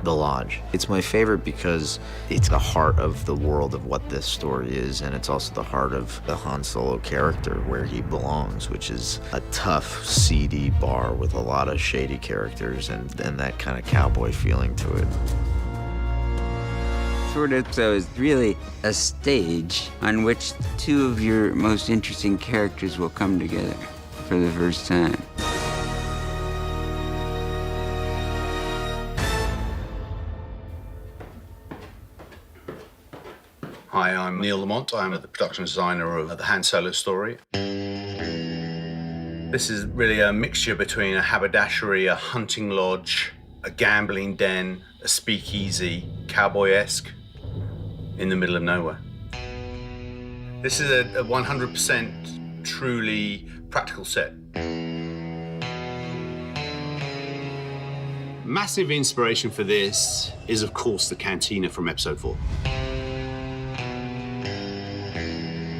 The Lodge. It's my favorite because it's the heart of the world of what this story is, and it's also the heart of the Han Solo character, where he belongs, which is a tough, seedy bar with a lot of shady characters and that kind of cowboy feeling to it. Short episode is really a stage on which two of your most interesting characters will come together for the first time. Hi, I'm Neil Lamont. I'm the production designer of the Han Solo story. This is really a mixture between a haberdashery, a hunting lodge, a gambling den, a speakeasy, cowboy-esque, in the middle of nowhere. This is a 100% truly practical set. Massive inspiration for this is, of course, the cantina from episode 4.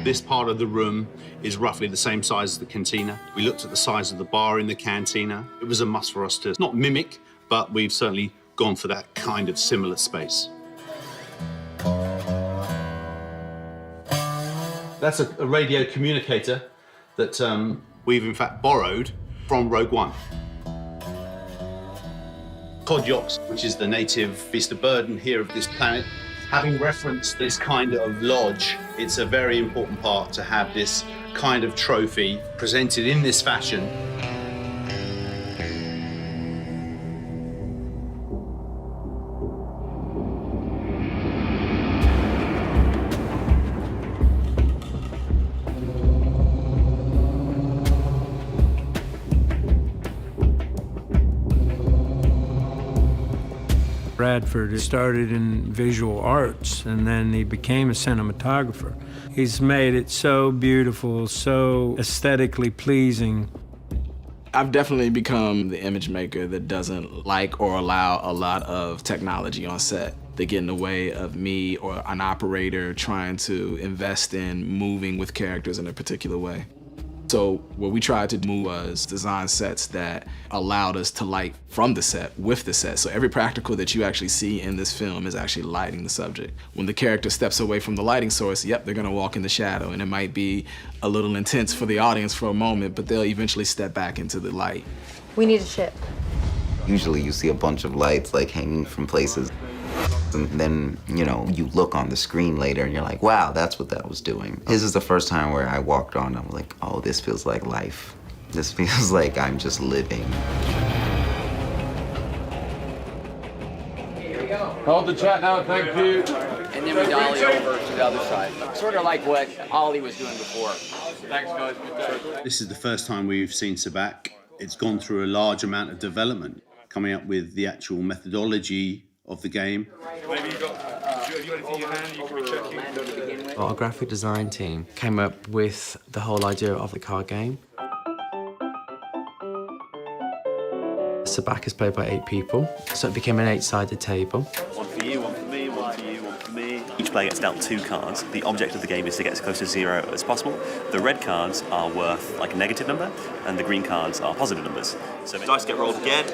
This part of the room is roughly the same size as the cantina. We looked at the size of the bar in the cantina. It was a must for us to not mimic, but we've certainly gone for that kind of similar space. That's a radio communicator that we've in fact borrowed from Rogue One. Cod Yoks, which is the native beast of burden here of this planet. Having referenced this kind of lodge, it's a very important part to have this kind of trophy presented in this fashion. Bradford started in visual arts, and then he became a cinematographer. He's made it so beautiful, so aesthetically pleasing. I've definitely become the image maker that doesn't like or allow a lot of technology on set. They get in the way of me or an operator trying to invest in moving with characters in a particular way. So what we tried to do was design sets that allowed us to light from the set, with the set. So every practical that you actually see in this film is actually lighting the subject. When the character steps away from the lighting source, yep, they're gonna walk in the shadow, and it might be a little intense for the audience for a moment, but they'll eventually step back into the light. We need a ship. Usually you see a bunch of lights like hanging from places. And then, you know, you look on the screen later and you're like, wow, that's what that was doing. This is the first time where I walked on and I'm like, oh, this feels like life. This feels like I'm just living. Here we go. Hold the chat now, thank you. And then we dolly over to the other side. Sort of like what Ollie was doing before. Thanks, guys. This is the first time we've seen Sabak. It's gone through a large amount of development, coming up with the actual methodology of the game. Maybe you got anything in your hand you can be checking? Our graphic design team came up with the whole idea of the card game. Sabak is played by 8 people, so it became an 8-sided table. One for you, one for me, one for you, one for me. Each player gets dealt 2 cards. The object of the game is to get as close to 0 as possible. The red cards are worth like a negative number, and the green cards are positive numbers. So the dice get rolled again.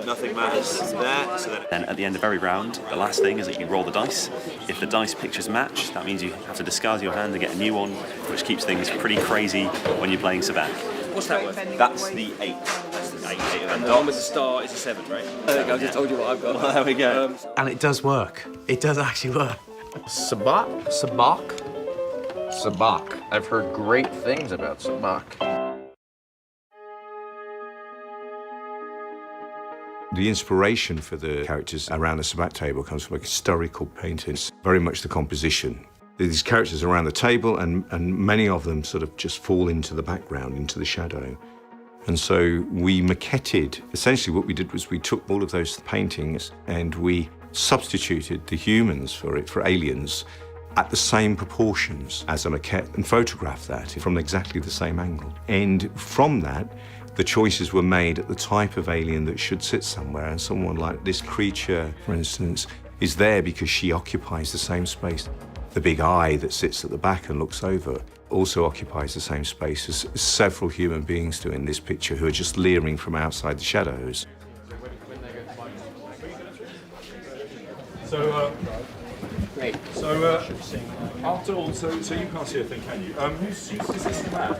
Nothing matters there. So then at the end of every round, the last thing is that you roll the dice. If the dice pictures match, that means you have to discard your hand and get a new one, which keeps things pretty crazy when you're playing Sabak. What's that worth? That's the 8. That's the 8. And the one with the star is a 7, right? There you go, I just told you what I've got. Well, there we go. And it does work. It does actually work. Sabak? Sabak? Sabak. I've heard great things about Sabak. The inspiration for the characters around the Sabak table comes from a historical painting. It's very much the composition. These characters around the table, and many of them sort of just fall into the background, into the shadow. And so we maquetted. Essentially what we did was we took all of those paintings and we substituted the humans for aliens at the same proportions as a maquette and photographed that from exactly the same angle. And from that, the choices were made at the type of alien that should sit somewhere, and someone like this creature, for instance, is there because she occupies the same space. The big eye that sits at the back and looks over also occupies the same space as several human beings do in this picture who are just leering from outside the shadows. After all, so you can't see a thing, can you? Who's this the map?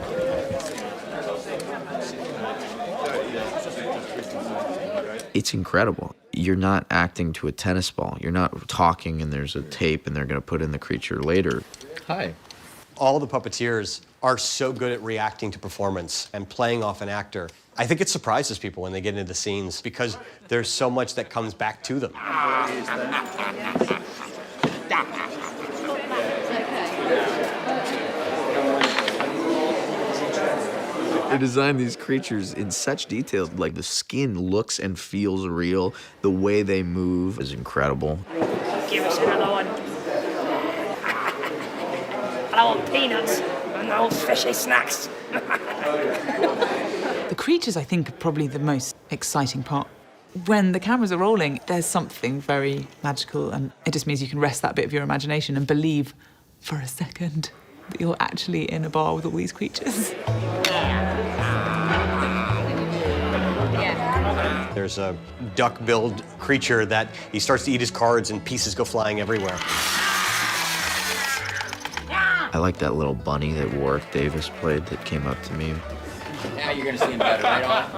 It's incredible. You're not acting to a tennis ball. You're not talking and there's a tape and they're going to put in the creature later. Hi. All the puppeteers are so good at reacting to performance and playing off an actor. I think it surprises people when they get into the scenes because there's so much that comes back to them. They designed these creatures in such detail. Like the skin looks and feels real. The way they move is incredible. Give us another one. I want peanuts and those fishy snacks. The creatures, I think, are probably the most exciting part. When the cameras are rolling, there's something very magical, and it just means you can rest that bit of your imagination and believe for a second that you're actually in a bar with all these creatures. There's a duck-billed creature that he starts to eat his cards and pieces go flying everywhere. I like that little bunny that Warwick Davis played that came up to me. Now you're gonna see him better, right on?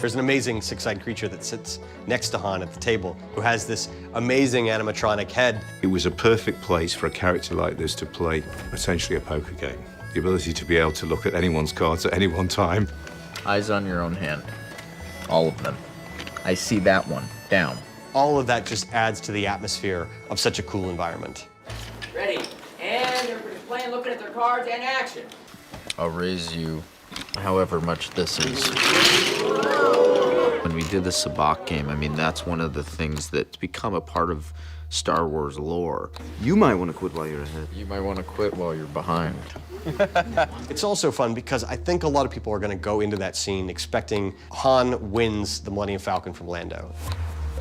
There's an amazing six-eyed creature that sits next to Han at the table who has this amazing animatronic head. It was a perfect place for a character like this to play essentially a poker game. The ability to be able to look at anyone's cards at any one time. Eyes on your own hand. All of them. I see that one. Down. All of that just adds to the atmosphere of such a cool environment. Ready, and everybody's playing, looking at their cards, and action. I'll raise you however much this is. When we did the Sabacc game, I mean, that's one of the things that's become a part of Star Wars lore. You might want to quit while you're ahead. You might want to quit while you're behind. It's also fun because I think a lot of people are going to go into that scene expecting Han wins the Millennium Falcon from Lando.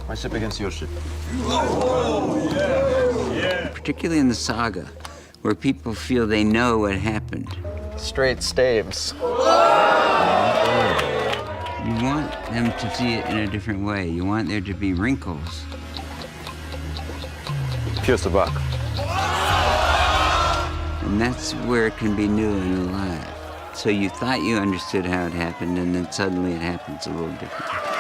My ship against your ship. Particularly in the saga, where people feel they know what happened. Straight staves. You want them to see it in a different way. You want there to be wrinkles. Pure Sabacc. And that's where it can be new and alive. So you thought you understood how it happened, and then suddenly it happens a little differently.